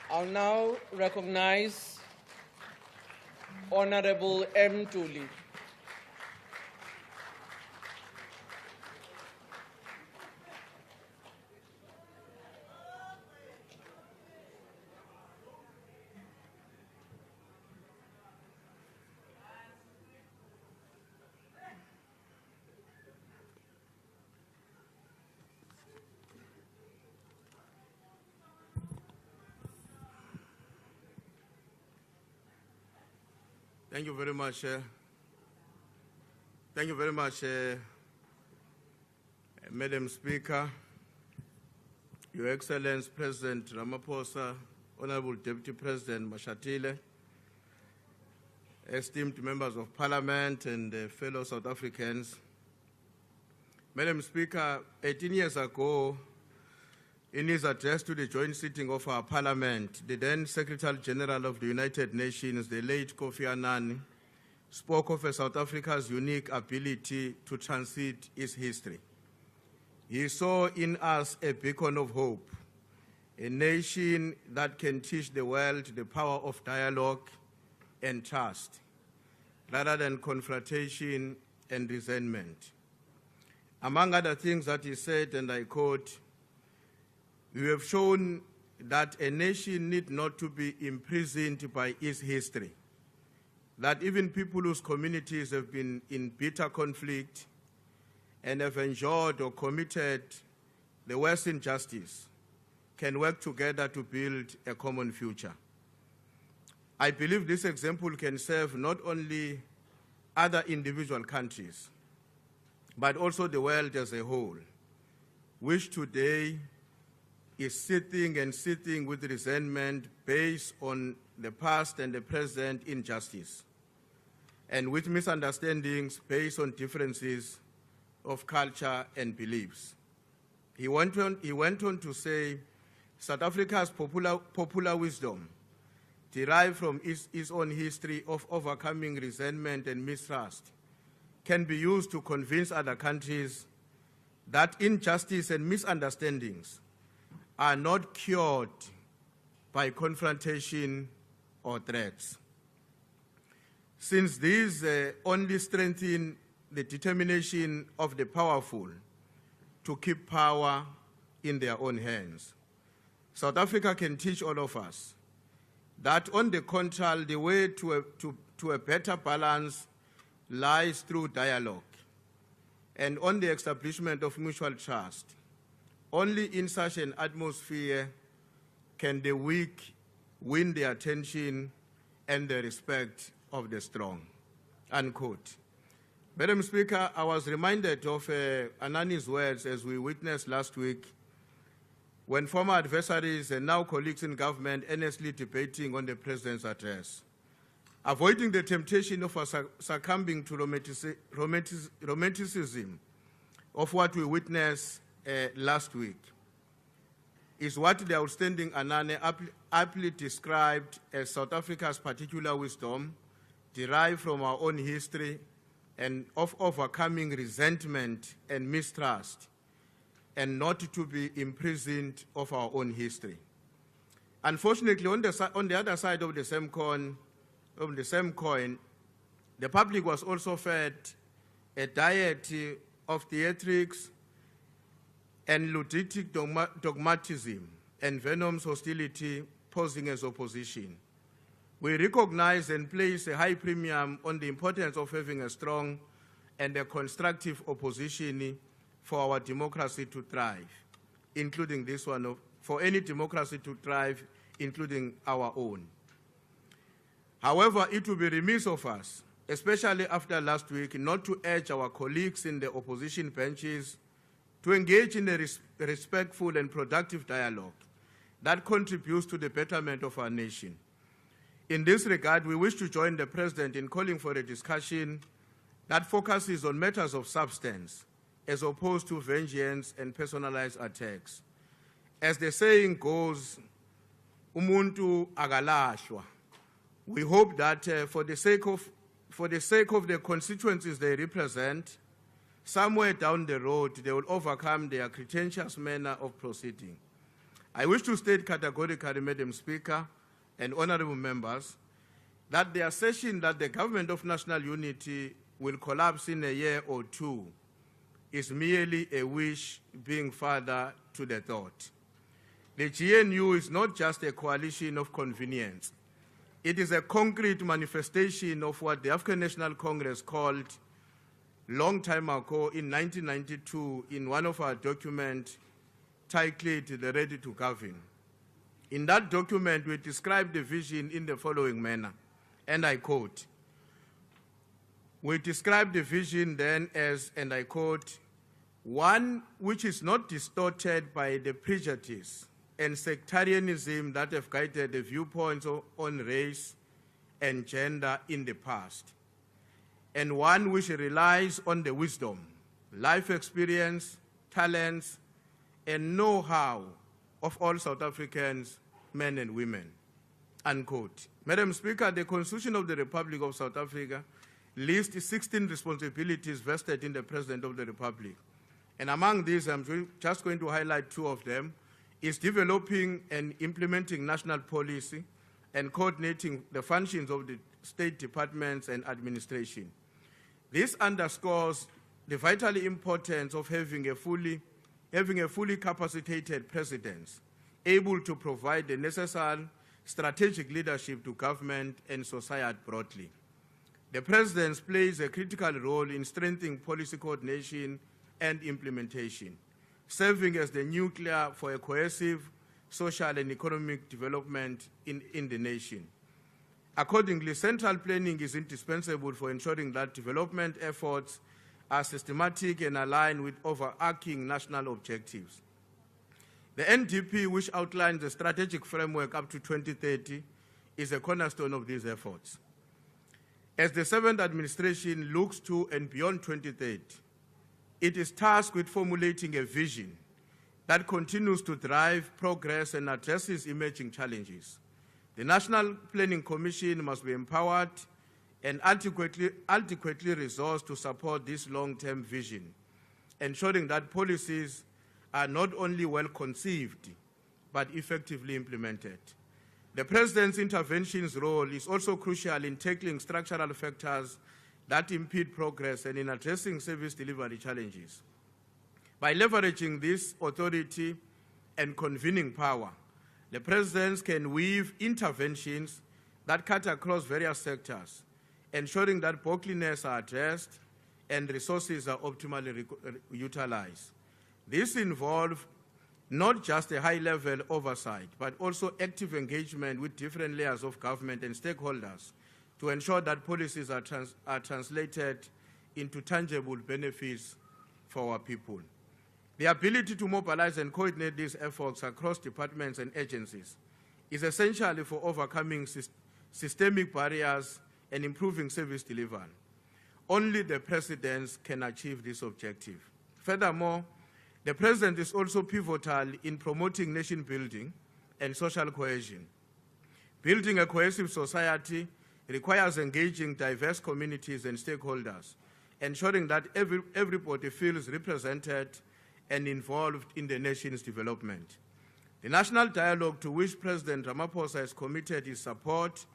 I'll now recognize Honorable M. Tuli. Thank you very much. Thank you very much, Madam Speaker, Your Excellency President Ramaphosa, Honorable Deputy President Mashatile, esteemed members of Parliament and fellow South Africans. Madam Speaker, 18 years ago, in his address to the joint sitting of our Parliament, the then Secretary General of the United Nations, the late Kofi Annan, spoke of South Africa's unique ability to transcend its history. He saw in us a beacon of hope, a nation that can teach the world the power of dialogue and trust, rather than confrontation and resentment. Among other things that he said, and I quote, "We have shown that a nation need not to be imprisoned by its history, that even people whose communities have been in bitter conflict and have endured or committed the worst injustice can work together to build a common future." I believe this example can serve not only other individual countries, but also the world as a whole, which today is sitting with resentment based on the past and the present injustice, and with misunderstandings based on differences of culture and beliefs. He went on to say, South Africa's popular wisdom, derived from its own history of overcoming resentment and mistrust, can be used to convince other countries that injustice and misunderstandings are not cured by confrontation or threats, since these only strengthen the determination of the powerful to keep power in their own hands. South Africa can teach all of us that, on the contrary, the way to a better balance lies through dialogue and on the establishment of mutual trust. Only in such an atmosphere can the weak win the attention and the respect of the strong, unquote. Madam Speaker, I was reminded of Anani's words as we witnessed last week when former adversaries and now colleagues in government earnestly debating on the President's address, avoiding the temptation of succumbing to romanticism of what we witnessed last week, is what the outstanding Anane aptly described as South Africa's particular wisdom, derived from our own history and of overcoming resentment and mistrust, and not to be imprisoned of our own history. Unfortunately, on the other side of the same coin, the public was also fed a diet of theatrics and ludic dogmatism and venomous hostility posing as opposition. We recognize and place a high premium on the importance of having a strong and a constructive opposition for our democracy to thrive, including this one, for any democracy to thrive, including our own. However, it will be remiss of us, especially after last week, not to urge our colleagues in the opposition benches to engage in a respectful and productive dialogue that contributes to the betterment of our nation. In this regard, we wish to join the President in calling for a discussion that focuses on matters of substance as opposed to vengeance and personalized attacks. As the saying goes, umuntu akalashwa. We hope that for the sake of the constituencies they represent, somewhere down the road, they will overcome their pretentious manner of proceeding. I wish to state categorically, Madam Speaker and honorable members, that the assertion that the government of national unity will collapse in a year or two is merely a wish being further to the thought. The GNU is not just a coalition of convenience. It is a concrete manifestation of what the African National Congress called long time ago in 1992 in one of our documents titled The Ready to Govern. In that document, we described the vision in the following manner, and I quote, we described the vision then as, and I quote, one which is not distorted by the prejudice and sectarianism that have guided the viewpoints on race and gender in the past, and one which relies on the wisdom, life experience, talents, and know-how of all South Africans, men and women, unquote. Madam Speaker, the Constitution of the Republic of South Africa lists 16 responsibilities vested in the President of the Republic. And among these, I'm just going to highlight two of them, is developing and implementing national policy and coordinating the functions of the state departments and administration. This underscores the vital importance of having a fully capacitated president, able to provide the necessary strategic leadership to government and society broadly. The President plays a critical role in strengthening policy coordination and implementation, serving as the nucleus for a cohesive social and economic development in the nation. Accordingly, central planning is indispensable for ensuring that development efforts are systematic and aligned with overarching national objectives. The NDP, which outlines the strategic framework up to 2030, is a cornerstone of these efforts. As the seventh administration looks to and beyond 2030, it is tasked with formulating a vision that continues to drive progress and addresses emerging challenges. The National Planning Commission must be empowered and adequately resourced to support this long-term vision, ensuring that policies are not only well conceived, but effectively implemented. The President's interventions role is also crucial in tackling structural factors that impede progress and in addressing service delivery challenges. By leveraging this authority and convening power, the President can weave interventions that cut across various sectors, ensuring that bottlenecks are addressed and resources are optimally utilized. This involves not just a high-level oversight, but also active engagement with different layers of government and stakeholders to ensure that policies are translated into tangible benefits for our people. The ability to mobilize and coordinate these efforts across departments and agencies is essential for overcoming systemic barriers and improving service delivery. Only the President can achieve this objective. Furthermore, the President is also pivotal in promoting nation building and social cohesion. Building a cohesive society requires engaging diverse communities and stakeholders, ensuring that everybody feels represented and involved in the nation's development. The national dialogue to which President Ramaphosa has committed his support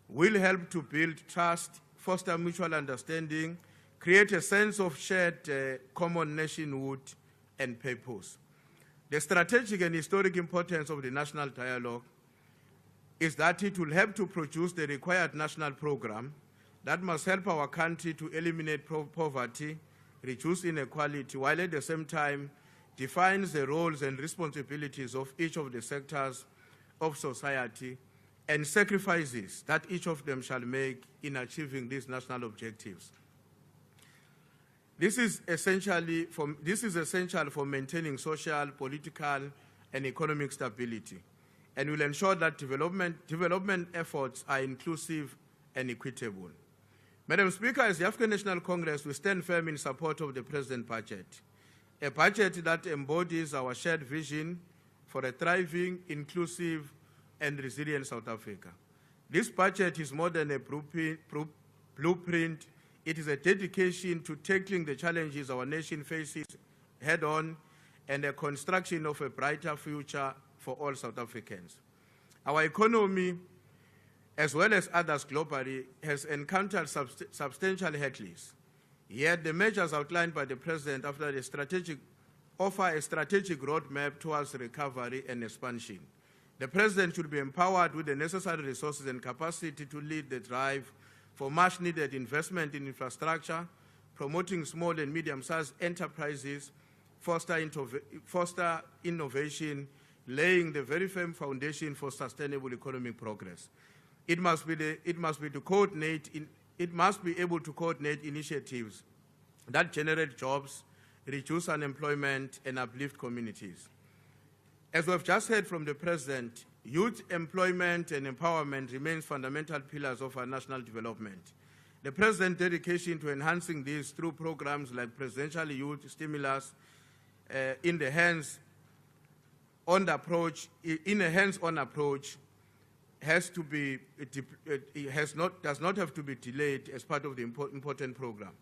will help to build trust, foster mutual understanding, create a sense of shared common nationhood and purpose. The strategic and historic importance of the national dialogue is that it will help to produce the required national program that must help our country to eliminate poverty, reduce inequality, while at the same time defines the roles and responsibilities of each of the sectors of society and sacrifices that each of them shall make in achieving these national objectives. This is essential for maintaining social, political, and economic stability, and will ensure that development efforts are inclusive and equitable. Madam Speaker, as the African National Congress, we stand firm in support of the President's budget, a budget that embodies our shared vision for a thriving, inclusive, and resilient South Africa. This budget is more than a blueprint. It is a dedication to tackling the challenges our nation faces head-on and a construction of a brighter future for all South Africans. Our economy, as well as others globally, has encountered substantial headwinds. Yet the measures outlined by the President offer a strategic roadmap towards recovery and expansion. The President should be empowered with the necessary resources and capacity to lead the drive for much-needed investment in infrastructure, promoting small and medium-sized enterprises, foster innovation, laying the very firm foundation for sustainable economic progress. It must be able to coordinate initiatives that generate jobs, reduce unemployment, and uplift communities. As we've just heard from the President, youth employment and empowerment remains fundamental pillars of our national development. The President's dedication to enhancing these through programs like Presidential Youth Stimulus in a hands-on approach does not have to be delayed as part of the important program.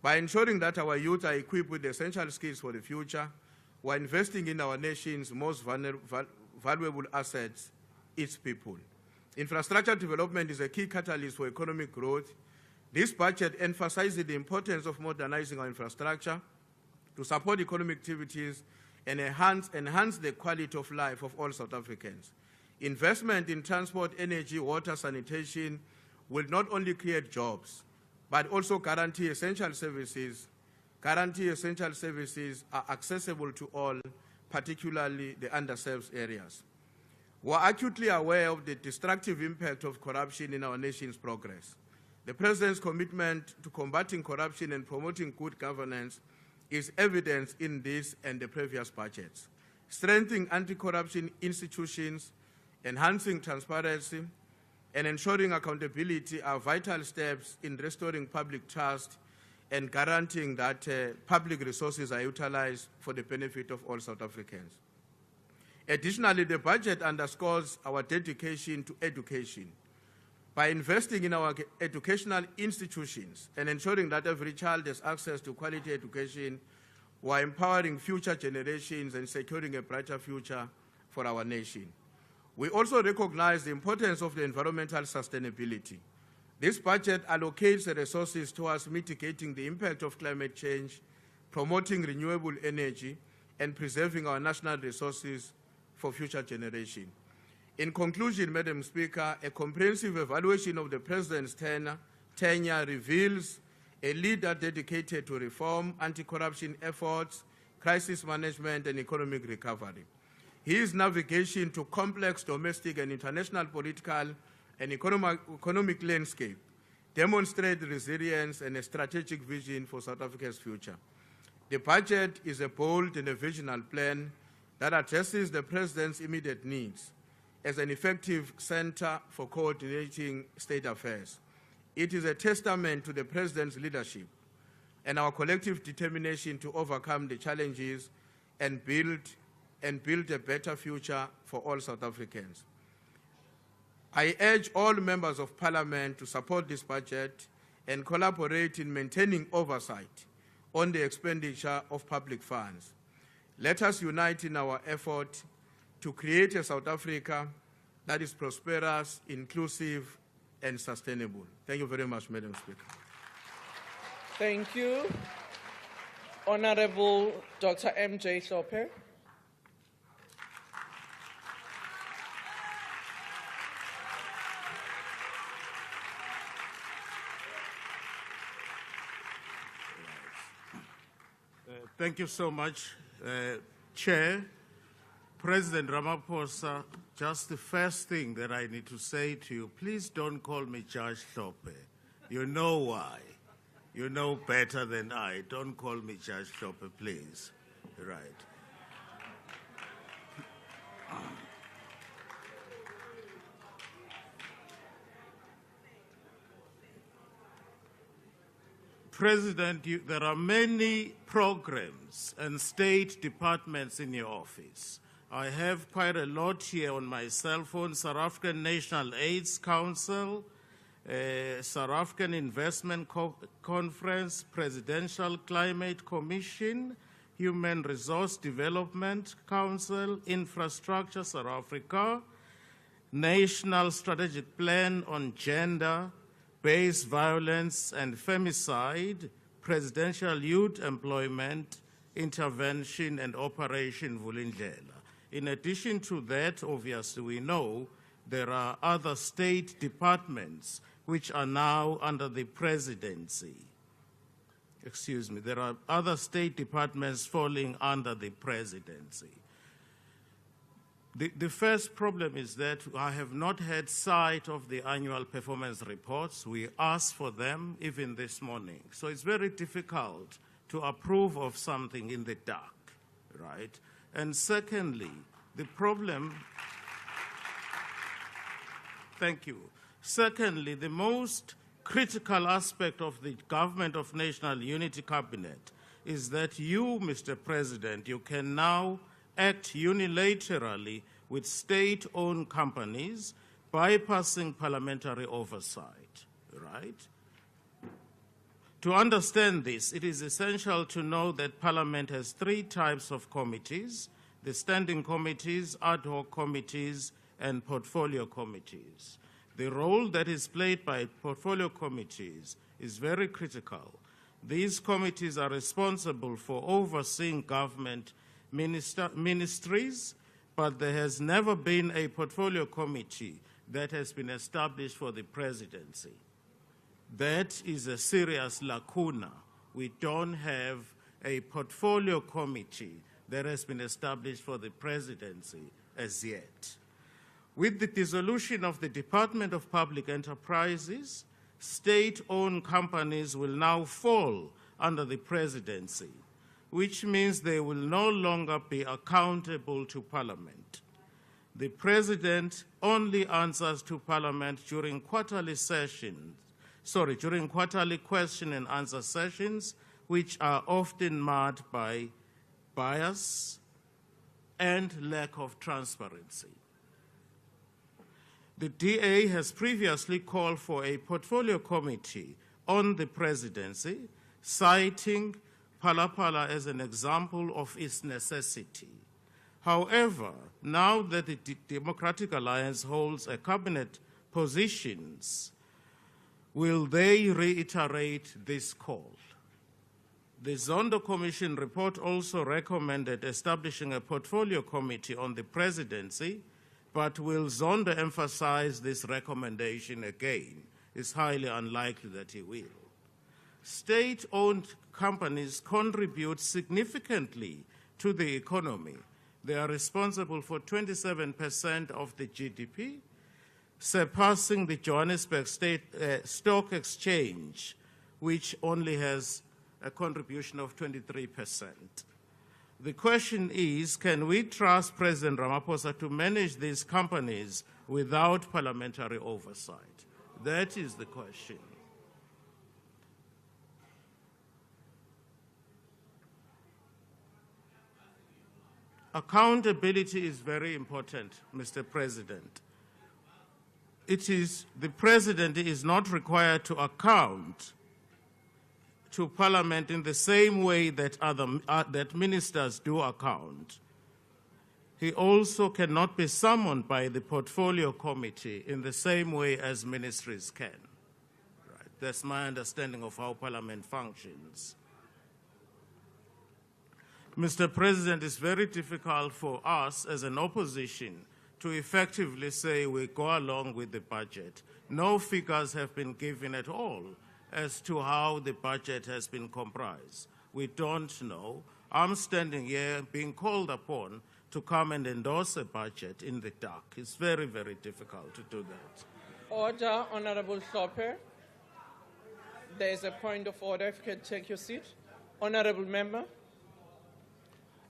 By ensuring that our youth are equipped with the essential skills for the future, we're investing in our nation's most valuable assets, its people. Infrastructure development is a key catalyst for economic growth. This budget emphasizes the importance of modernizing our infrastructure to support economic activities and enhance the quality of life of all South Africans. Investment in transport, energy, water, sanitation will not only create jobs, but also guarantee essential services are accessible to all, particularly the underserved areas. We are acutely aware of the destructive impact of corruption in our nation's progress. The President's commitment to combating corruption and promoting good governance is evident in this and the previous budgets. Strengthening anti-corruption institutions, enhancing transparency, and ensuring accountability are vital steps in restoring public trust and guaranteeing that public resources are utilized for the benefit of all South Africans. Additionally, the budget underscores our dedication to education. By investing in our educational institutions and ensuring that every child has access to quality education, we are empowering future generations and securing a brighter future for our nation. We also recognize the importance of the environmental sustainability. This budget allocates the resources towards mitigating the impact of climate change, promoting renewable energy, and preserving our national resources for future generations. In conclusion, Madam Speaker, a comprehensive evaluation of the President's tenure reveals a leader dedicated to reform, anti-corruption efforts, crisis management, and economic recovery. His navigation to complex domestic and international political and economic landscape demonstrates resilience and a strategic vision for South Africa's future. The budget is a bold and a visionary plan that addresses the President's immediate needs as an effective center for coordinating state affairs. It is a testament to the President's leadership and our collective determination to overcome the challenges and build a better future for all South Africans. I urge all members of Parliament to support this budget and collaborate in maintaining oversight on the expenditure of public funds. Let us unite in our effort to create a South Africa that is prosperous, inclusive, and sustainable. Thank you very much, Madam Speaker. Thank you. Honorable Dr. M.J. Soper. Thank you so much, Chair. President Ramaphosa, just the first thing that I need to say to you, please don't call me Judge Hlophe. You know why. You know better than I. Don't call me Judge Hlophe, please. Right. President, there are many programs and state departments in your office. I have quite a lot here on my cell phone: South African National AIDS Council, South African Investment Conference, Presidential Climate Commission. Human Resource Development Council, Infrastructure South Africa, National Strategic Plan on Gender-Based Violence and Femicide, Presidential Youth Employment Intervention and Operation Vulindlela. In addition to that, obviously we know there are other state departments which are now under the presidency. Excuse me, there are other state departments falling under the presidency. The first problem is that I have not had sight of the annual performance reports. We asked for them even this morning. So it's very difficult to approve of something in the dark, right? And secondly, the problem, thank you. Secondly, the most critical aspect of the Government of National Unity Cabinet is that you, Mr. President, you can now act unilaterally with state-owned companies, bypassing parliamentary oversight, right? To understand this, it is essential to know that Parliament has three types of committees: the standing committees, ad hoc committees, and portfolio committees. The role that is played by portfolio committees is very critical. These committees are responsible for overseeing government ministries, but there has never been a portfolio committee that has been established for the presidency. That is a serious lacuna. We don't have a portfolio committee that has been established for the presidency as yet. With the dissolution of the Department of Public Enterprises, state-owned companies will now fall under the presidency, which means they will no longer be accountable to Parliament. The President only answers to Parliament during quarterly question and answer sessions, which are often marred by bias and lack of transparency. The DA has previously called for a portfolio committee on the presidency, citing Phala as an example of its necessity. However, now that the Democratic Alliance holds a cabinet positions, will they reiterate this call? The Zondo Commission report also recommended establishing a portfolio committee on the presidency, but will Zondo emphasize this recommendation again? It's highly unlikely that he will. State-owned companies contribute significantly to the economy. They are responsible for 27% of the GDP, surpassing the Johannesburg Stock Exchange, which only has a contribution of 23%. The question is, can we trust President Ramaphosa to manage these companies without parliamentary oversight? That is the question. Accountability is very important, Mr. President. The President is not required to account to Parliament in the same way that that ministers do account. He also cannot be summoned by the Portfolio Committee in the same way as ministries can. Right? That's my understanding of how Parliament functions. Mr. President, it's very difficult for us as an opposition to effectively say we go along with the budget. No figures have been given at all as to how the budget has been comprised. We don't know. I'm standing here being called upon to come and endorse a budget in the dark. It's very, very difficult to do that. Order, Honorable Soper. There is a point of order. If you can take your seat. Honorable Member.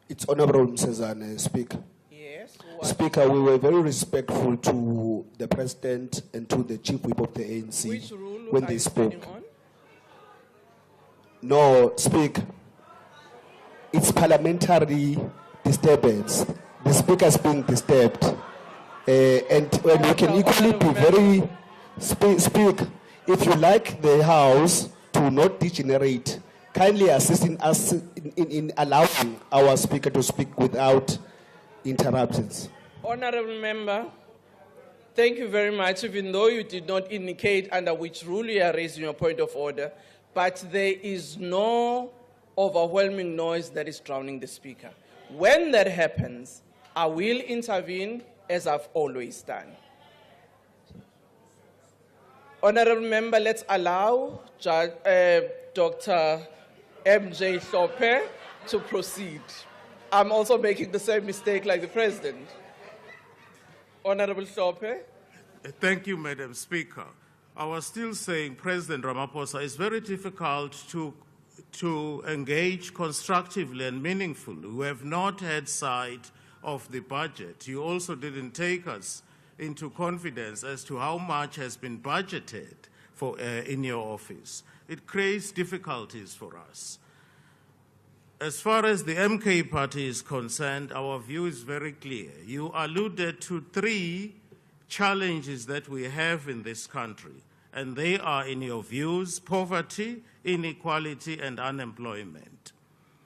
It's Honorable Msezane, Speaker. Yes. Speaker, we were very respectful to the President and to the Chief Whip of the ANC Which rule when are they you spoke. standing on? No, Speaker. It's parliamentary disturbance. The Speaker is being disturbed. And we can equally be very... Speak, if you like the House to not degenerate kindly assisting us in allowing our speaker to speak without interruptions. Honorable Member, thank you very much, even though you did not indicate under which rule you are raising your point of order, but there is no overwhelming noise that is drowning the speaker. When that happens, I will intervene as I've always done. Honorable Member, let's allow Dr. MJ Sope to proceed. I'm also making the same mistake like the President. Honorable Sope. Thank you, Madam Speaker. I was still saying President Ramaphosa, it's very difficult to engage constructively and meaningfully. We have not had sight of the budget. You also didn't take us into confidence as to how much has been budgeted for, in your office. It creates difficulties for us. As far as the MK party is concerned, our view is very clear. You alluded to 3 challenges that we have in this country, and they are, in your views, poverty, inequality, and unemployment.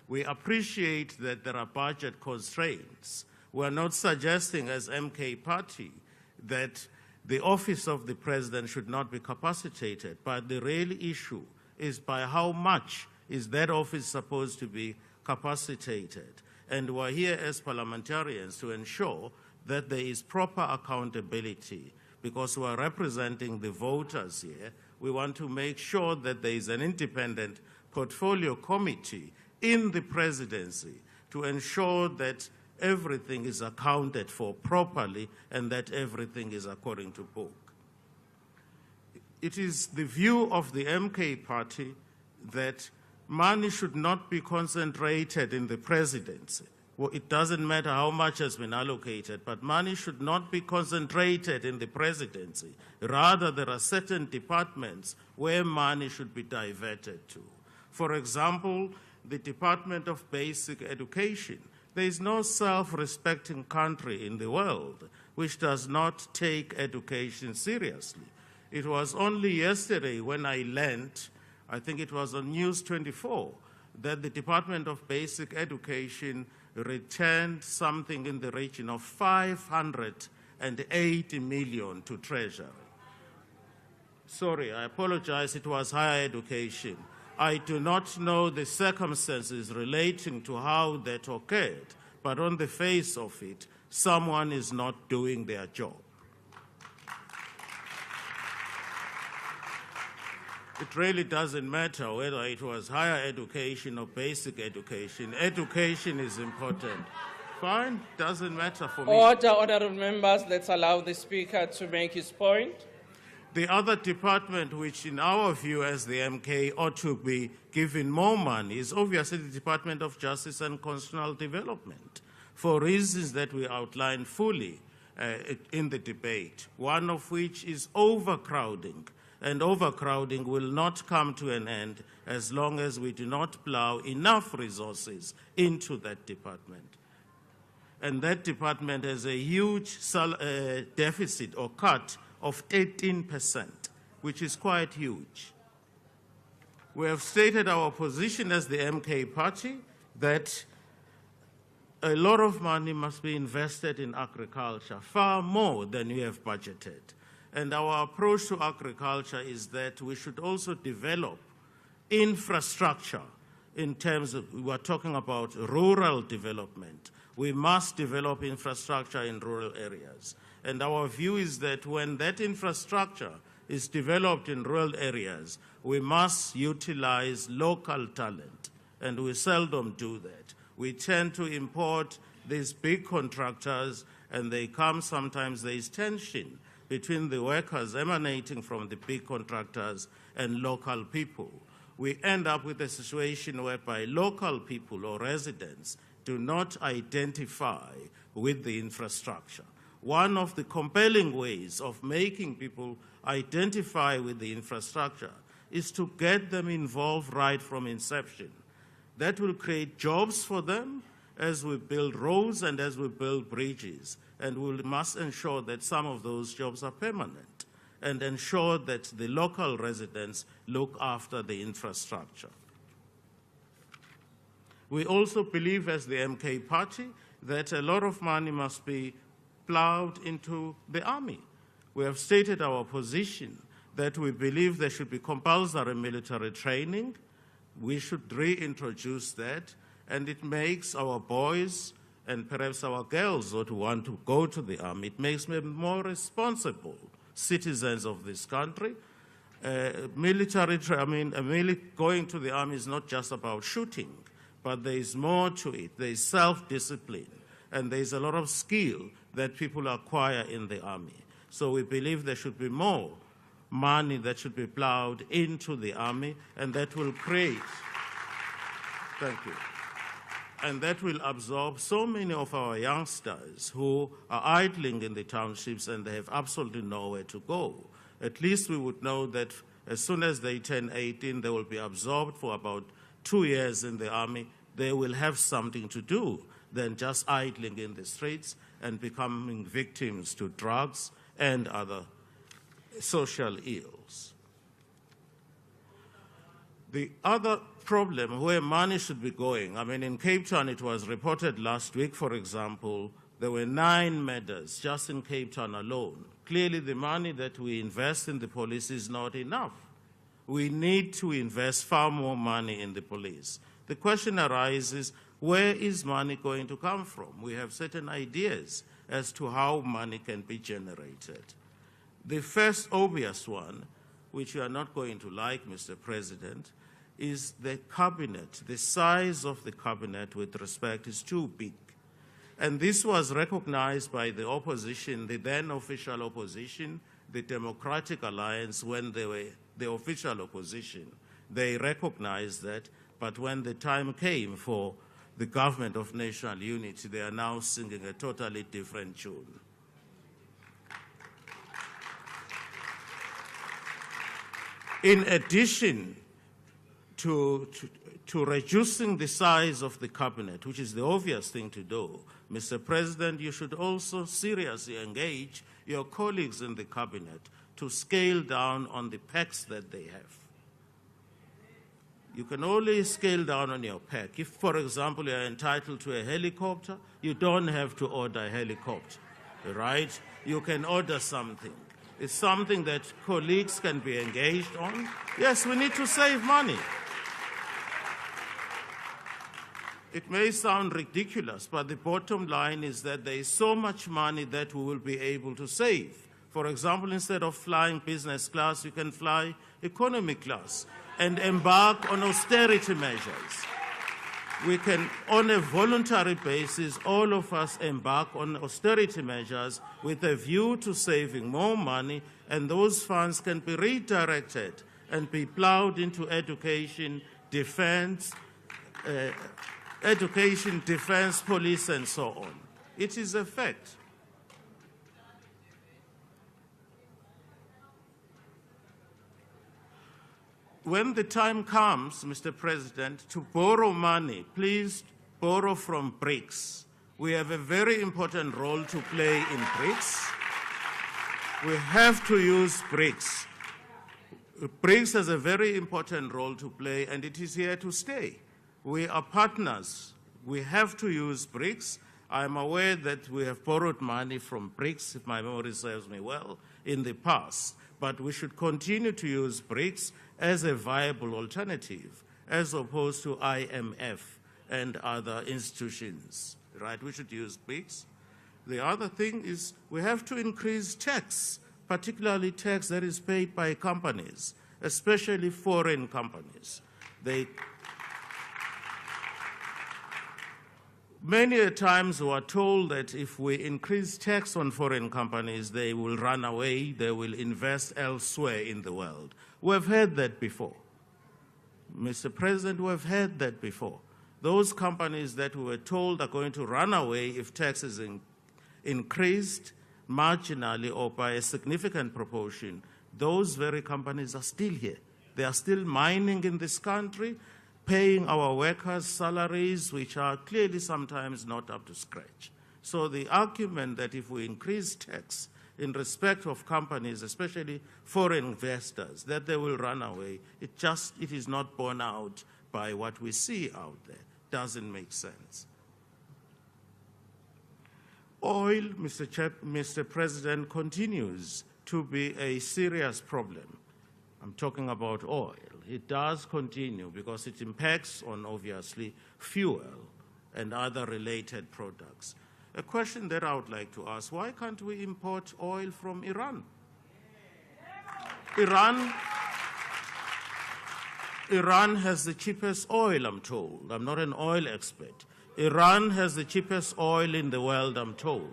We appreciate that there are budget constraints. We are not suggesting as MK party that the office of the president should not be capacitated, but the real issue is by how much is that office supposed to be capacitated. And we're here as parliamentarians to ensure that there is proper accountability, because we're representing the voters here. We want to make sure that there is an independent portfolio committee in the presidency to ensure that everything is accounted for properly and that everything is according to book. It is the view of the MK party that money should not be concentrated in the presidency. Well, it doesn't matter how much has been allocated, but money should not be concentrated in the presidency. Rather, there are certain departments where money should be diverted to. For example, the Department of Basic Education. There is no self-respecting country in the world which does not take education seriously. It was only yesterday when I learned, I think it was on News 24, that the Department of Basic Education returned something in the region of 580 million to Treasury. Sorry, I apologize, it was higher education. I do not know the circumstances relating to how that occurred, but on the face of it, someone is not doing their job. It really doesn't matter whether it was higher education or basic education. Education is important. Fine, doesn't matter for me. Order, honorable members, let's allow the speaker to make his point. The other department which, in our view as the MK, ought to be given more money is obviously the Department of Justice and Constitutional Development, for reasons that we outlined fully in the debate, one of which is overcrowding. And overcrowding will not come to an end as long as we do not plow enough resources into that department. And that department has a huge deficit or cut of 18%, which is quite huge. We have stated our position as the MK party that a lot of money must be invested in agriculture, far more than we have budgeted. And our approach to agriculture is that we should also develop infrastructure in terms of, we are talking about rural development. We must develop infrastructure in rural areas. And our view is that when that infrastructure is developed in rural areas, we must utilize local talent, and we seldom do that. We tend to import these big contractors, and they come, sometimes there is tension between the workers emanating from the big contractors and local people. We end up with a situation whereby local people or residents do not identify with the infrastructure. One of the compelling ways of making people identify with the infrastructure is to get them involved right from inception. That will create jobs for them as we build roads and as we build bridges. And we must ensure that some of those jobs are permanent and ensure that the local residents look after the infrastructure. We also believe, as the MK party, that a lot of money must be plowed into the army. We have stated our position that we believe there should be compulsory military training. We should reintroduce that, and it makes our boys and perhaps our girls who want to go to the army, it makes them more responsible citizens of this country. Going to the army is not just about shooting, but there is more to it. There is self-discipline, and there is a lot of skill that people acquire in the army. So we believe there should be more money that should be plowed into the army, and that will create, thank you, and that will absorb so many of our youngsters who are idling in the townships and they have absolutely nowhere to go. At least we would know that as soon as they turn 18, they will be absorbed for about 2 years in the army. They will have something to do than just idling in the streets and becoming victims to drugs and other social ills. The other problem where money should be going, in Cape Town it was reported last week, for example, there were 9 murders just in Cape Town alone. Clearly the money that we invest in the police is not enough. We need to invest far more money in the police. The question arises, where is money going to come from? We have certain ideas as to how money can be generated. The first obvious one, which you are not going to like, Mr. President, is the cabinet. The size of the cabinet with respect is too big. And this was recognized by the opposition, the then official opposition, the Democratic Alliance, when they were the official opposition. They recognized that, but when the time came for the government of national unity, they are now singing a totally different tune. In addition to reducing the size of the cabinet, which is the obvious thing to do, Mr. President, you should also seriously engage your colleagues in the cabinet to scale down on the packs that they have. You can only scale down on your pack. If, for example, you are entitled to a helicopter, you don't have to order a helicopter, right? You can order something. It's something that colleagues can be engaged on. Yes, we need to save money. It may sound ridiculous, but the bottom line is that there is so much money that we will be able to save. For example, instead of flying business class, you can fly economy class and embark on austerity measures. We can, on a voluntary basis, all of us embark on austerity measures with a view to saving more money, and those funds can be redirected and be plowed into education, defense, police, and so on. It is a fact. When the time comes, Mr. President, to borrow money, please borrow from BRICS. We have a very important role to play in BRICS. We have to use BRICS. BRICS has a very important role to play, and it is here to stay. We are partners. We have to use BRICS. I'm aware that we have borrowed money from BRICS, if my memory serves me well, in the past. But we should continue to use BRICS as a viable alternative, as opposed to IMF and other institutions, right? We should use BRICS. The other thing is we have to increase tax, particularly tax that is paid by companies, especially foreign companies. Many a times we are told that if we increase tax on foreign companies, they will run away, they will invest elsewhere in the world. We've heard that before. Mr. President, we've heard that before. Those companies that we were told are going to run away if tax is increased marginally or by a significant proportion, those very companies are still here. They are still mining in this country, paying our workers salaries, which are clearly sometimes not up to scratch. So the argument that if we increase tax in respect of companies, especially foreign investors, that they will run away, it is not borne out by what we see out there. doesn't make sense. Oil, Mr. President, continues to be a serious problem. I'm talking about oil. It does continue because it impacts on, obviously, fuel and other related products. A question that I would like to ask, why can't we import oil from Iran? Iran has the cheapest oil, I'm told. I'm not an oil expert. Iran has the cheapest oil in the world, I'm told.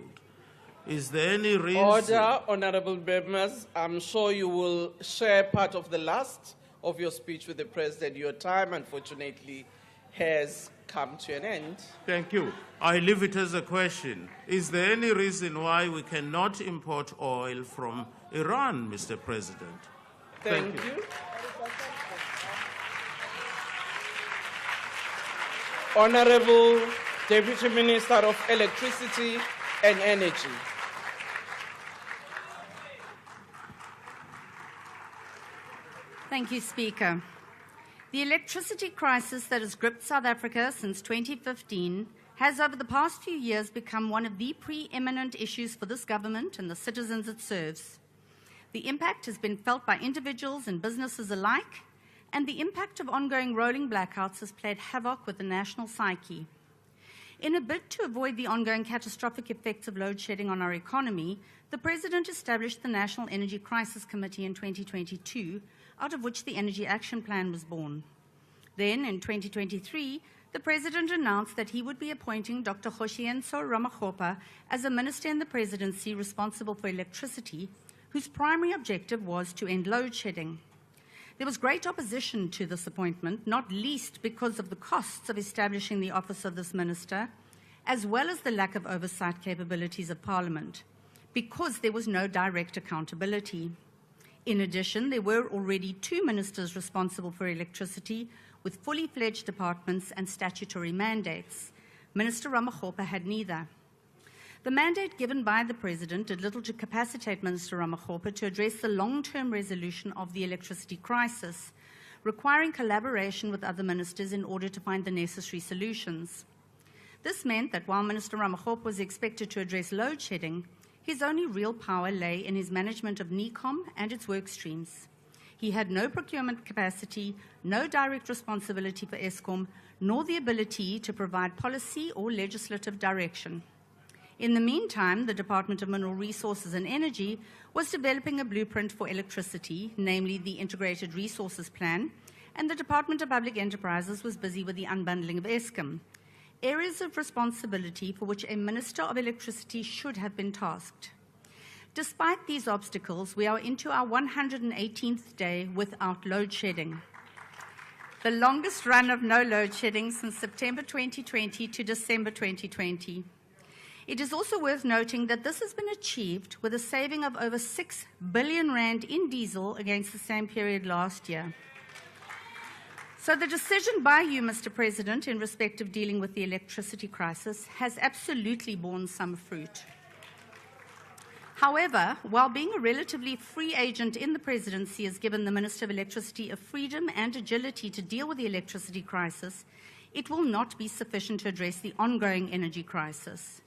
Is there any reason? Order, honorable members. I'm sure you will share part of the last of your speech with the President. Your time, unfortunately, has come to an end. Thank you. I leave it as a question. Is there any reason why we cannot import oil from Iran, Mr. President? Thank you. Honorable Deputy Minister of Electricity and Energy. Thank you, Speaker. The electricity crisis that has gripped South Africa since 2015 has over the past few years become one of the preeminent issues for this government and the citizens it serves. The impact has been felt by individuals and businesses alike, and the impact of ongoing rolling blackouts has played havoc with the national psyche. In a bid to avoid the ongoing catastrophic effects of load shedding on our economy, the President established the National Energy Crisis Committee in 2022, out of which the Energy Action Plan was born. Then, in 2023, the President announced that he would be appointing Dr. Julius Malema as a minister in the presidency responsible for electricity, whose primary objective was to end load shedding. There was great opposition to this appointment, not least because of the costs of establishing the office of this minister, as well as the lack of oversight capabilities of Parliament, because there was no direct accountability. In addition, there were already 2 ministers responsible for electricity with fully fledged departments and statutory mandates. Minister Ramaphosa had neither. The mandate given by the President did little to capacitate Minister Ramaphosa to address the long-term resolution of the electricity crisis, requiring collaboration with other ministers in order to find the necessary solutions. This meant that while Minister Ramaphosa was expected to address load shedding, his only real power lay in his management of NECOM and its work streams. He had no procurement capacity, no direct responsibility for Eskom, nor the ability to provide policy or legislative direction. In the meantime, the Department of Mineral Resources and Energy was developing a blueprint for electricity, namely the Integrated Resources Plan, and the Department of Public Enterprises was busy with the unbundling of Eskom, areas of responsibility for which a Minister of Electricity should have been tasked. Despite these obstacles, we are into our 118th day without load shedding, the longest run of no load shedding since September 2020 to December 2020. It is also worth noting that this has been achieved with a saving of over 6 billion rand in diesel against the same period last year. So the decision by you, Mr. President, in respect of dealing with the electricity crisis has absolutely borne some fruit. However, while being a relatively free agent in the presidency has given the Minister of Electricity a freedom and agility to deal with the electricity crisis, it will not be sufficient to address the ongoing energy crisis.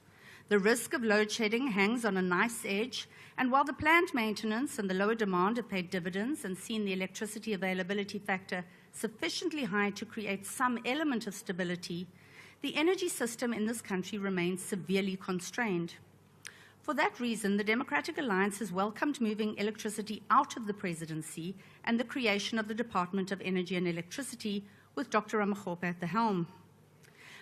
The risk of load shedding hangs on a knife's edge, and while the planned maintenance and the lower demand have paid dividends and seen the electricity availability factor sufficiently high to create some element of stability, the energy system in this country remains severely constrained. For that reason, the Democratic Alliance has welcomed moving electricity out of the presidency and the creation of the Department of Energy and Electricity with Dr. Ramaphosa at the helm.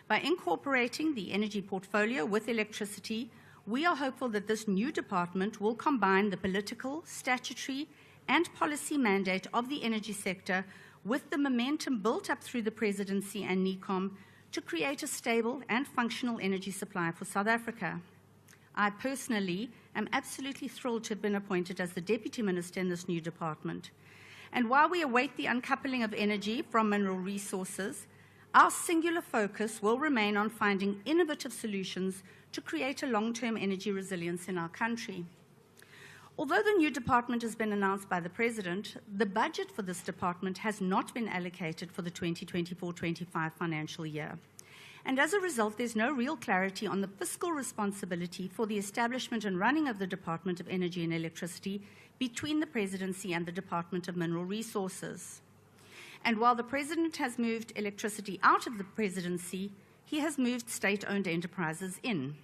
By incorporating the energy portfolio with electricity, we are hopeful that this new department will combine the political, statutory, and policy mandate of the energy sector with the momentum built up through the presidency and NECOM to create a stable and functional energy supply for South Africa. I personally am absolutely thrilled to have been appointed as the Deputy Minister in this new department. And while we await the uncoupling of energy from mineral resources, our singular focus will remain on finding innovative solutions to create a long-term energy resilience in our country. Although the new department has been announced by the President, the budget for this department has not been allocated for the 2024-25 financial year. and as a result, there's no real clarity on the fiscal responsibility for the establishment and running of the Department of Energy and Electricity between the Presidency and the Department of Mineral Resources. And while the President has moved electricity out of the Presidency, he has moved state-owned enterprises in.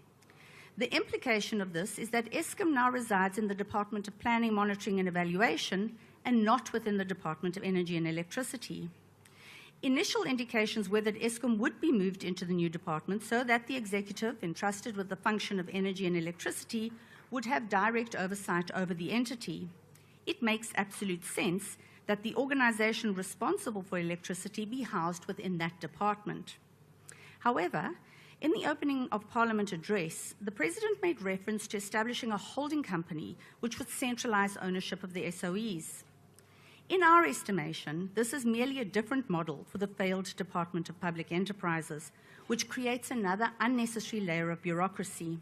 The implication of this is that Eskom now resides in the Department of Planning, Monitoring and Evaluation and not within the Department of Energy and Electricity. Initial indications were that Eskom would be moved into the new department so that the executive, entrusted with the function of energy and electricity, would have direct oversight over the entity. It makes absolute sense that the organization responsible for electricity be housed within that department. However, in the opening of Parliament address, the President made reference to establishing a holding company which would centralize ownership of the SOEs. In our estimation, this is merely a different model for the failed Department of Public Enterprises, which creates another unnecessary layer of bureaucracy.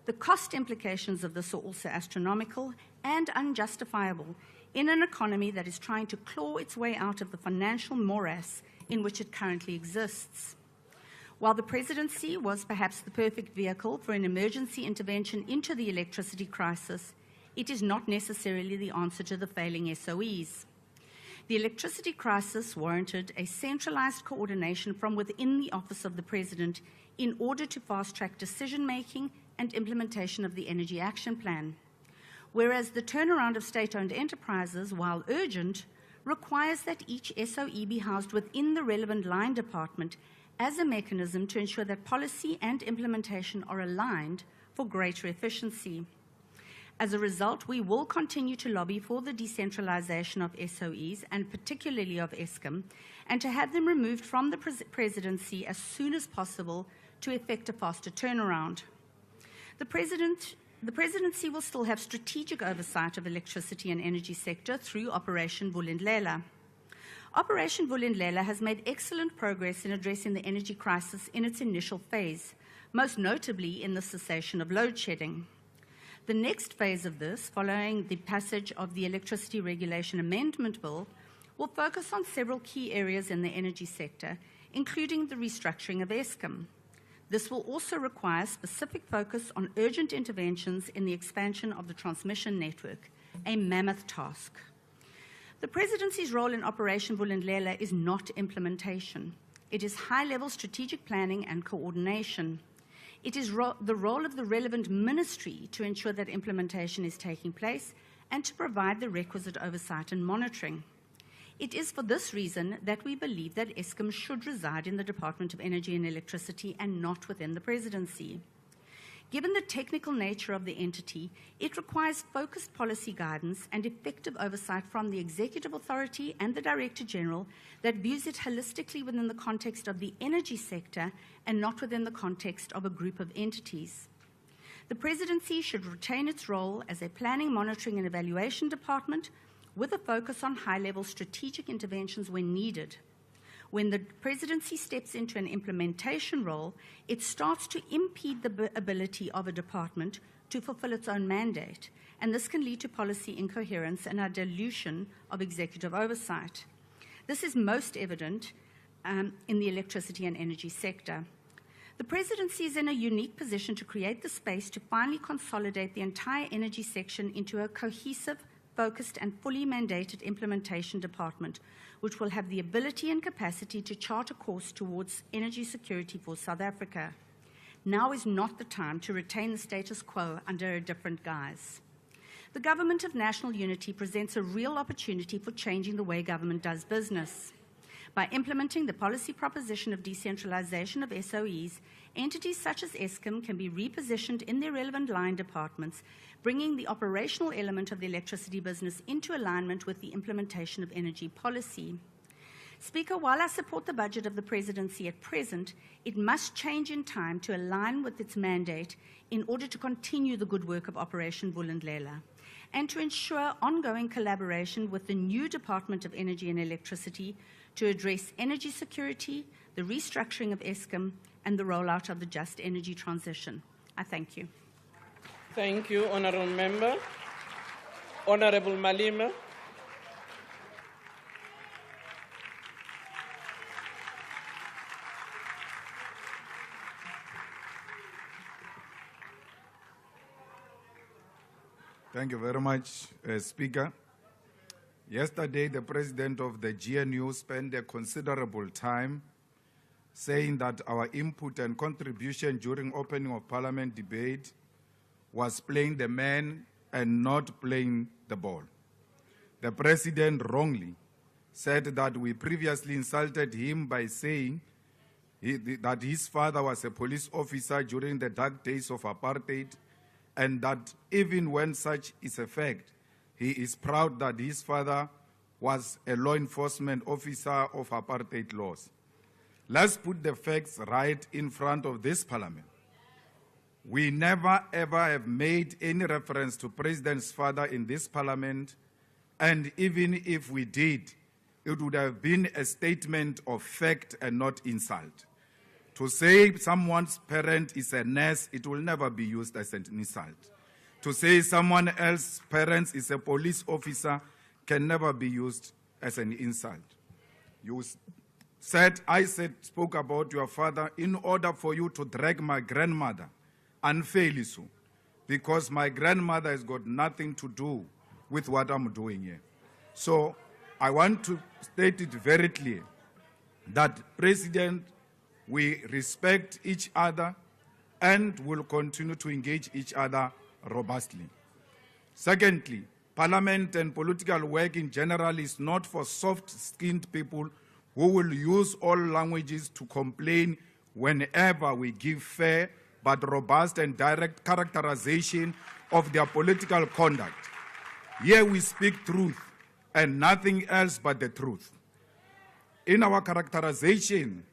The cost implications of this are also astronomical and unjustifiable in an economy that is trying to claw its way out of the financial morass in which it currently exists. While the Presidency was perhaps the perfect vehicle for an emergency intervention into the electricity crisis, it is not necessarily the answer to the failing SOEs. The electricity crisis warranted a centralized coordination from within the Office of the President in order to fast-track decision-making and implementation of the Energy Action Plan. Whereas the turnaround of state-owned enterprises, while urgent, requires that each SOE be housed within the relevant line department as a mechanism to ensure that policy and implementation are aligned for greater efficiency. As a result, we will continue to lobby for the decentralization of SOEs, and particularly of Eskom, and to have them removed from the Presidency as soon as possible to effect a faster turnaround. The Presidency will still have strategic oversight of electricity and energy sector through Operation Vulindlela. Operation Vulindlela has made excellent progress in addressing the energy crisis in its initial phase, most notably in the cessation of load shedding. The next phase of this, following the passage of the Electricity Regulation Amendment Bill, will focus on several key areas in the energy sector, including the restructuring of Eskom. This will also require specific focus on urgent interventions in the expansion of the transmission network, a mammoth task. The Presidency's role in Operation Vulindlela is not implementation. It is high-level strategic planning and coordination. It is the role of the relevant ministry to ensure that implementation is taking place and to provide the requisite oversight and monitoring. It is for this reason that we believe that Eskom should reside in the Department of Energy and Electricity and not within the Presidency. Given the technical nature of the entity, it requires focused policy guidance and effective oversight from the executive authority and the Director General that views it holistically within the context of the energy sector and not within the context of a group of entities. The Presidency should retain its role as a planning, monitoring and evaluation department with a focus on high-level strategic interventions when needed. When the Presidency steps into an implementation role, it starts to impede the ability of a department to fulfill its own mandate, and this can lead to policy incoherence and a dilution of executive oversight. This is most evident in the electricity and energy sector. The Presidency is in a unique position to create the space to finally consolidate the entire energy section into a cohesive, focused and fully mandated implementation department, which will have the ability and capacity to chart a course towards energy security for South Africa. Now is not the time to retain the status quo under a different guise. The Government of National Unity presents a real opportunity for changing the way government does business. By implementing the policy proposition of decentralization of SOEs, entities such as Eskom can be repositioned in their relevant line departments, bringing the operational element of the electricity business into alignment with the implementation of energy policy. Speaker, while I support the budget of the Presidency at present, it must change in time to align with its mandate in order to continue the good work of Operation Vulindlela and to ensure ongoing collaboration with the new Department of Energy and Electricity to address energy security, the restructuring of Eskom, and the rollout of the just energy transition. I thank you. Thank you, Honourable Member. Honourable Malema. Thank you very much, Speaker. Yesterday, the president of the GNU spent a considerable time saying that our input and contribution during opening of Parliament debate was playing the man and not playing the ball. The president wrongly said that we previously insulted him by saying that his father was a police officer during the dark days of apartheid, and that even when such is a fact, he is proud that his father was a law enforcement officer of apartheid laws. Let's put the facts right in front of this Parliament. We never ever have made any reference to President's father in this Parliament, and even if we did, it would have been a statement of fact and not insult. To say someone's parent is a nurse, it will never be used as an insult. To say someone else's parent is a police officer can never be used as an insult. You said, spoke about your father in order for you to drag my grandmother unfairly so, because my grandmother has got nothing to do with what I'm doing here. So I want to state it very clear that, President, we respect each other and will continue to engage each other robustly. Secondly, Parliament and political work in general is not for soft-skinned people who will use all languages to complain whenever we give fair but robust and direct characterization of their political conduct. Here we speak truth and nothing else but the truth. In our characterization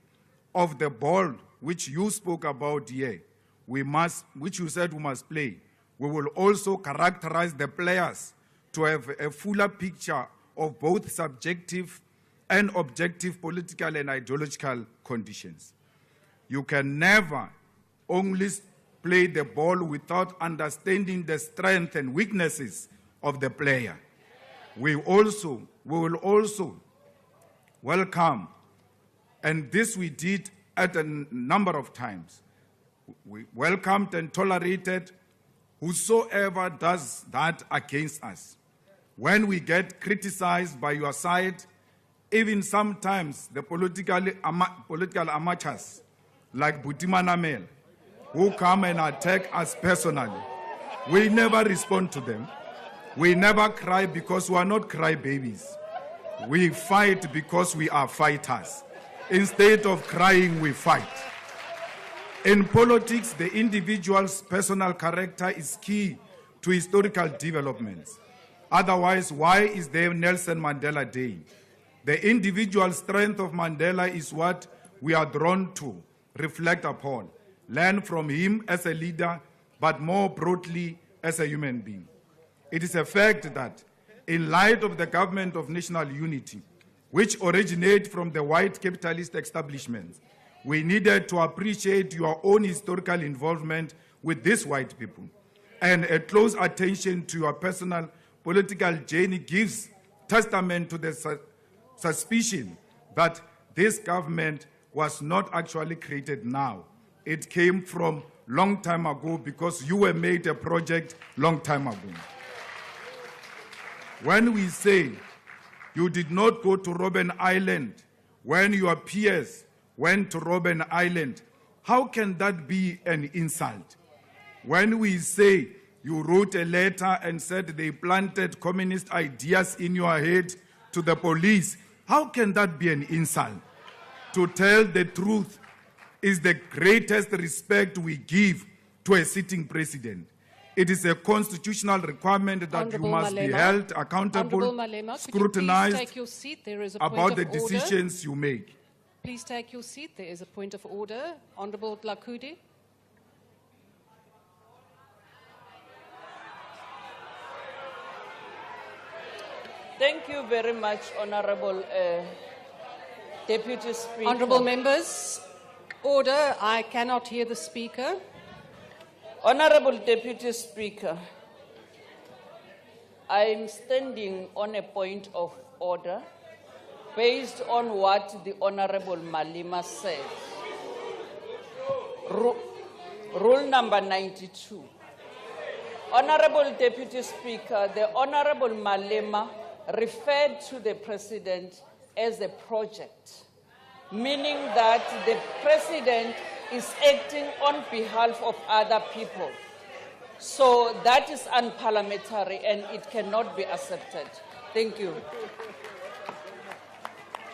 of the ball which you spoke about here, which you said we must play, we will also characterize the players to have a fuller picture of both subjective and objective political and ideological conditions. You can never only play the ball without understanding the strengths and weaknesses of the player. We will also welcome, and this we did at a number of times, we welcomed and tolerated whosoever does that against us. When we get criticized by your side, even sometimes the political amateurs like Butimana Mel, who come and attack us personally, we never respond to them. We never cry because we are not crybabies. We fight because we are fighters. Instead of crying, we fight. In politics, the individual's personal character is key to historical developments. Otherwise, why is there Nelson Mandela Day? The individual strength of Mandela is what we are drawn to reflect upon, learn from him as a leader, but more broadly as a human being. It is a fact that, in light of the government of national unity, which originates from the white capitalist establishment, we needed to appreciate your own historical involvement with these white people. And a close attention to your personal political journey gives testament to the suspicion that this government was not actually created now. It came from long time ago because you were made a project long time ago. When we say you did not go to Robben Island when your peers went to Robben Island, how can that be an insult? When we say you wrote a letter and said they planted communist ideas in your head to the police, how can that be an insult? To tell the truth is the greatest respect we give to a sitting president. It is a constitutional requirement that you must be held accountable, scrutinized about the decisions you make. Please take your seat. There is a point of order. Honourable Dlakudi. Thank you very much, Honourable Deputy Speaker. Honourable members, order. I cannot hear the Speaker. Honourable Deputy Speaker, I am standing on a point of order based on what the Honourable Malema said. Rule number 92. Honorable Deputy Speaker, the Honorable Malema referred to the President as a project, meaning that the President is acting on behalf of other people. So that is unparliamentary and it cannot be accepted. Thank you.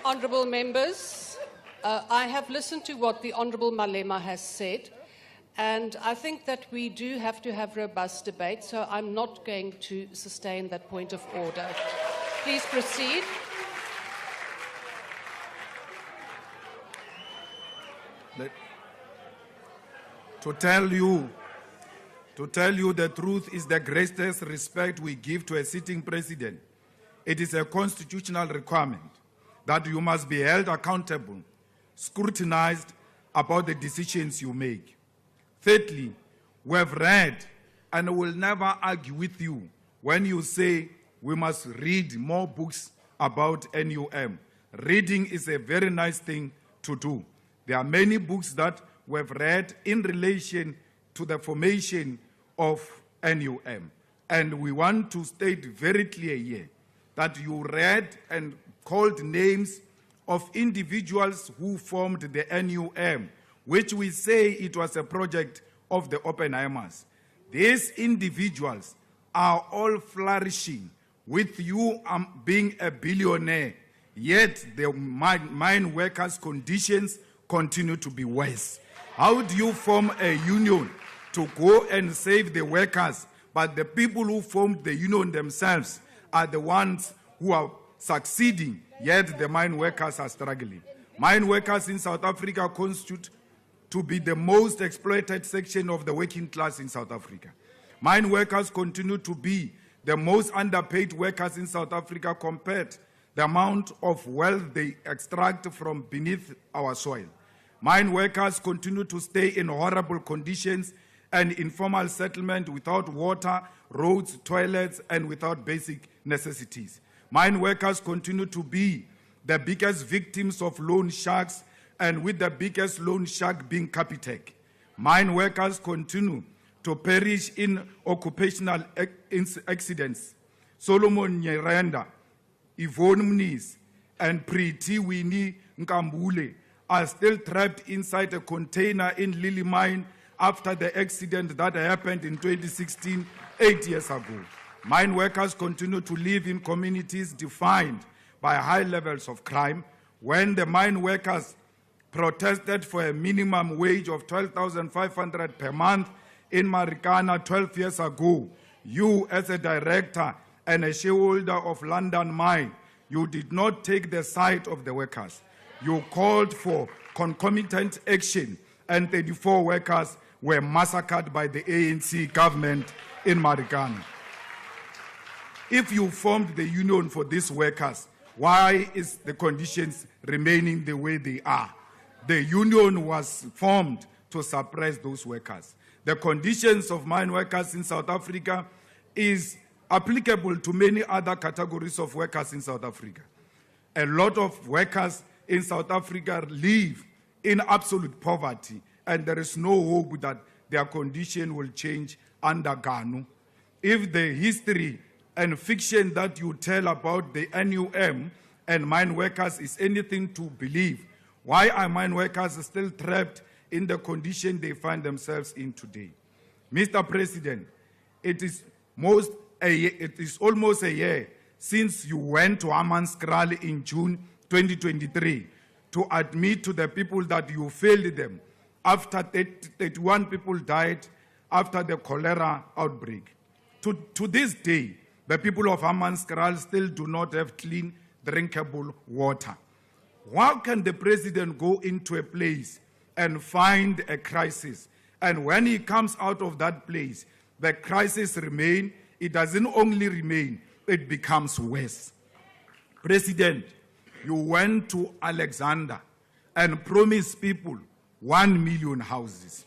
Honourable members, I have listened to what the Honourable Malema has said, and I think that we do have to have robust debate, so I'm not going to sustain that point of order. Please proceed. To tell you the truth is the greatest respect we give to a sitting president. It is a constitutional requirement that you must be held accountable, scrutinized about the decisions you make. Thirdly, we have read and will never argue with you when you say we must read more books about NUM. Reading is a very nice thing to do. There are many books that we have read in relation to the formation of NUM. And we want to state very clear here that you read and called names of individuals who formed the NUM, which we say it was a project of the Oppenheimers. These individuals are all flourishing, with you being a billionaire, yet the mine workers' conditions continue to be worse. How do you form a union to go and save the workers, but the people who formed the union themselves are the ones who are succeeding, yet the mine workers are struggling? Mine workers in South Africa constitute to be the most exploited section of the working class in South Africa. Mine workers continue to be the most underpaid workers in South Africa compared the amount of wealth they extract from beneath our soil. Mine workers continue to stay in horrible conditions and informal settlement without water, roads, toilets, and without basic necessities. Mine workers continue to be the biggest victims of loan sharks, and with the biggest loan shark being Capitec. Mine workers continue to perish in occupational accidents. Solomon Nyerenda, Yvonne Mniz, and Priti Winnie Nkambule are still trapped inside a container in Lily Mine after the accident that happened in 2016, 8 years ago. Mine workers continue to live in communities defined by high levels of crime. When the mine workers protested for a minimum wage of 12,500 per month in Marikana 12 years ago, you as a director and a shareholder of London Mine, you did not take the side of the workers. You called for concomitant action, and 34 workers were massacred by the ANC government in Marikana. If you formed the union for these workers, why is the conditions remaining the way they are? The union was formed to suppress those workers. The conditions of mine workers in South Africa is applicable to many other categories of workers in South Africa. A lot of workers in South Africa live in absolute poverty, and there is no hope that their condition will change under GANU. If the history and fiction that you tell about the NUM and mine workers is anything to believe, why are mine workers still trapped in the condition they find themselves in today? Mr. President, it is almost a year since you went to Hammanskraal in June 2023 to admit to the people that you failed them after 31 people died after the cholera outbreak. To this day, the people of Hammanskraal still do not have clean, drinkable water. How can the president go into a place and find a crisis, and when he comes out of that place, the crisis remains? It doesn't only remain, it becomes worse. President, you went to Alexander and promised people 1 million houses.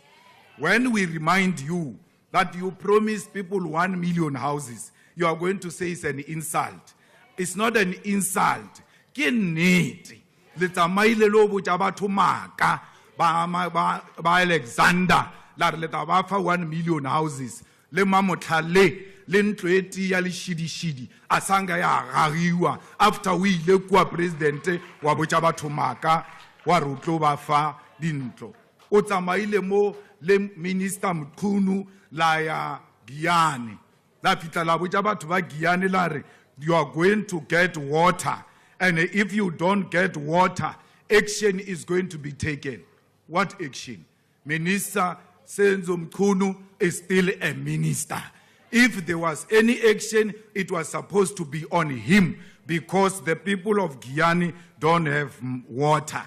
When we remind you that you promised people 1 million houses, you are going to say it's an insult. It's not an insult. Ke nnete. Le tsamaile lo botsa batho maka ba Alexander la re le tla ba fa 1 million houses. le mamotlhale le ntlo e tia le shidi a sanga ya gagiwa after we ile kwa president wa botsa batho maka wa rutlo ba fa dintlo o tsamaile mo le minister Mkhunu la ya Giyane la fitla la botsa batho ba Giyane la re you are going to get water, and if you don't get water, action is going to be taken. What action? Minister Senzo Mkhunu is still a minister. If there was any action, it was supposed to be on him because the people of Giyane don't have water.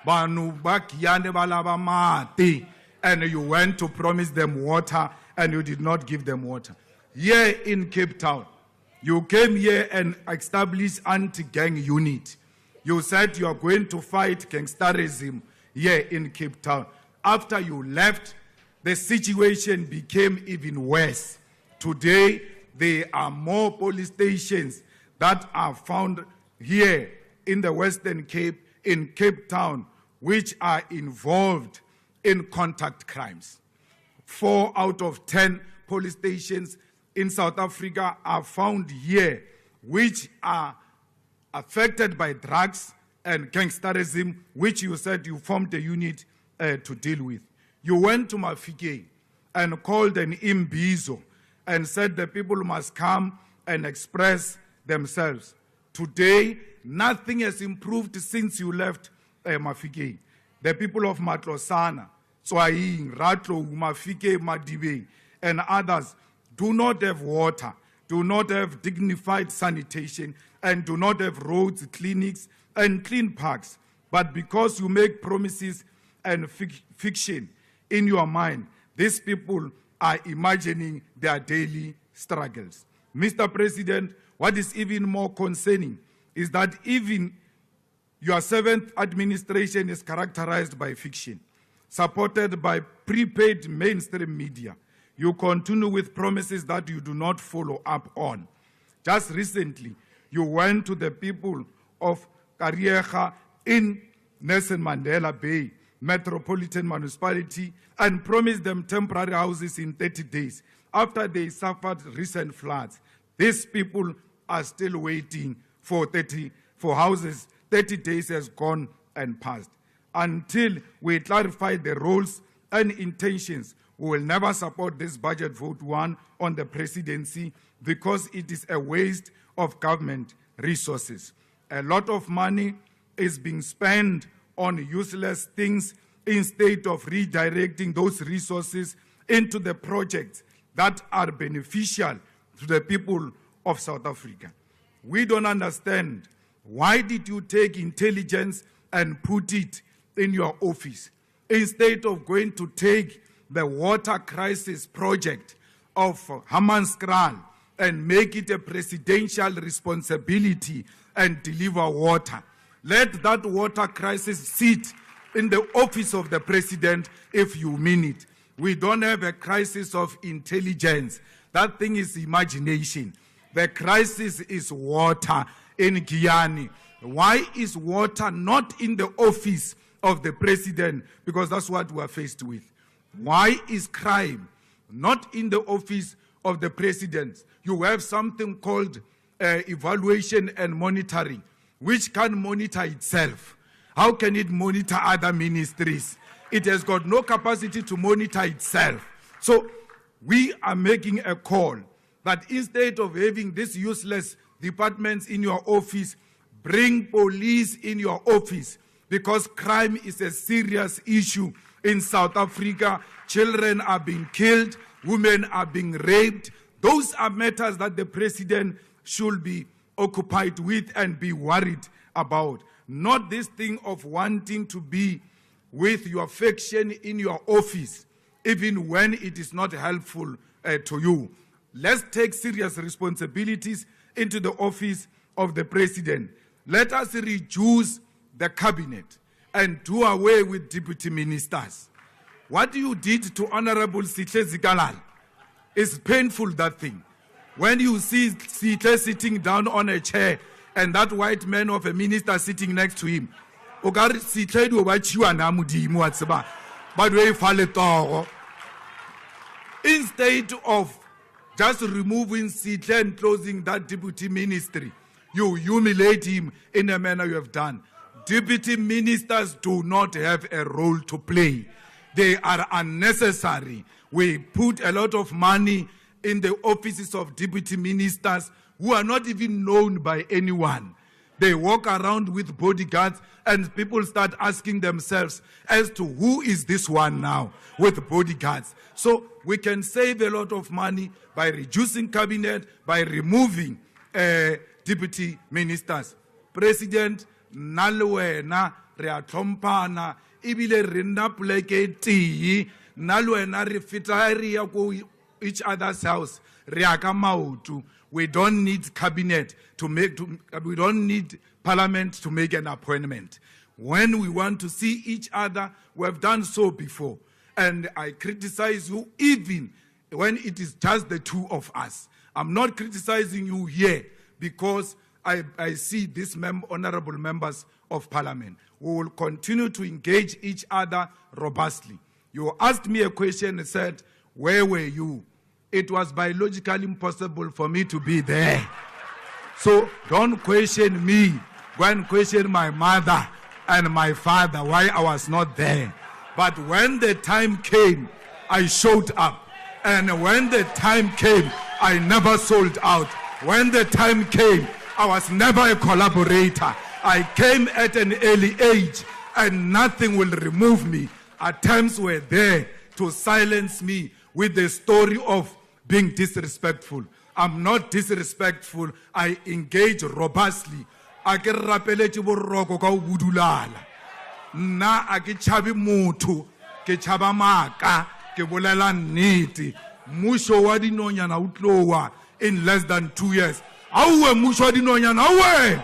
Banu ba Giyane balaba mate, and you went to promise them water and you did not give them water. Here in Cape Town, you came here and established anti-gang unit. You said you are going to fight gangsterism here in Cape Town. After you left, the situation became even worse. Today, there are more police stations that are found here in the Western Cape, in Cape Town, which are involved in contact crimes. 4 out of 10 police stations in South Africa are found here, which are affected by drugs and gangsterism, which you said you formed a unit to deal with. You went to Mafike and called an imbizo and said the people must come and express themselves. Today, nothing has improved since you left Mafike. The people of Matlosana, Tswaing, Ratlo, Mafike, Madibe, and others do not have water, do not have dignified sanitation, and do not have roads, clinics, and clean parks. But because you make promises and fiction in your mind, these people are imagining their daily struggles. Mr. President, what is even more concerning is that even your 7th administration is characterized by fiction, supported by prepaid mainstream media. You continue with promises that you do not follow up on. Just recently, you went to the people of Kariega in Nelson Mandela Bay Metropolitan Municipality and promised them temporary houses in 30 days after they suffered recent floods. These people are still waiting for houses. 30 days has gone and passed. Until we clarify the roles and intentions, we will never support this budget vote 1 on the presidency because it is a waste of government resources. A lot of money is being spent on useless things instead of redirecting those resources into the projects that are beneficial to the people of South Africa. We don't understand. Why did you take intelligence and put it in your office instead of going to take the water crisis project of Hammanskraal and make it a presidential responsibility and deliver water? Let that water crisis sit in the office of the president if you mean it. We don't have a crisis of intelligence. That thing is imagination. The crisis is water in Giyane. Why is water not in the office of the president? Because that's what we are faced with. Why is crime not in the office of the president? You have something called evaluation and monitoring, which can monitor itself. How can it monitor other ministries? It has got no capacity to monitor itself. So we are making a call that instead of having these useless departments in your office, bring police in your office, because crime is a serious issue in South Africa. Children are being killed, women are being raped. Those are matters that the president should be occupied with and be worried about. Not this thing of wanting to be with your faction in your office, even when it is not helpful to you. Let's take serious responsibilities into the office of the president. Let us reduce the cabinet and do away with deputy ministers. What you did to Honorable Sihle Zikalala is painful, that thing. When you see Sihle sitting down on a chair and that white man of a minister sitting next to him, but we Instead of just removing Sihle and closing that deputy ministry, you humiliate him in a manner you have done. Deputy ministers do not have a role to play. They are unnecessary. We put a lot of money in the offices of deputy ministers who are not even known by anyone. They walk around with bodyguards and people start asking themselves as to who is this one now with bodyguards. So we can save a lot of money by reducing cabinet, by removing deputy ministers. President, nalwena reatrompana ibile rinna pleke ti nalwena refitaria go each other's house reaka mautu. We don't need cabinet we don't need parliament to make an appointment. When we want to see each other, we have done so before. And I criticize you even when it is just the two of us. I'm not criticizing you here because I see these honorable members of parliament. We will continue to engage each other robustly. You asked me a question and said, where were you? It was biologically impossible for me to be there. So don't question me. Go and question my mother and my father why I was not there. But when the time came, I showed up. And when the time came, I never sold out. When the time came, I was never a collaborator. I came at an early age and nothing will remove me. Attempts were there to silence me with the story of being disrespectful. I'm not disrespectful. I engage robustly. A ke rapeletse boroko ka o budulala. Nna a ke tshabe motho, ke tshaba maka, ke bolela nnete. Mmuso wa dinonyana o tlowa in less than 2 years. Auwe mmuso wa dinonyana, auwe!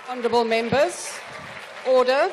Honourable members, order.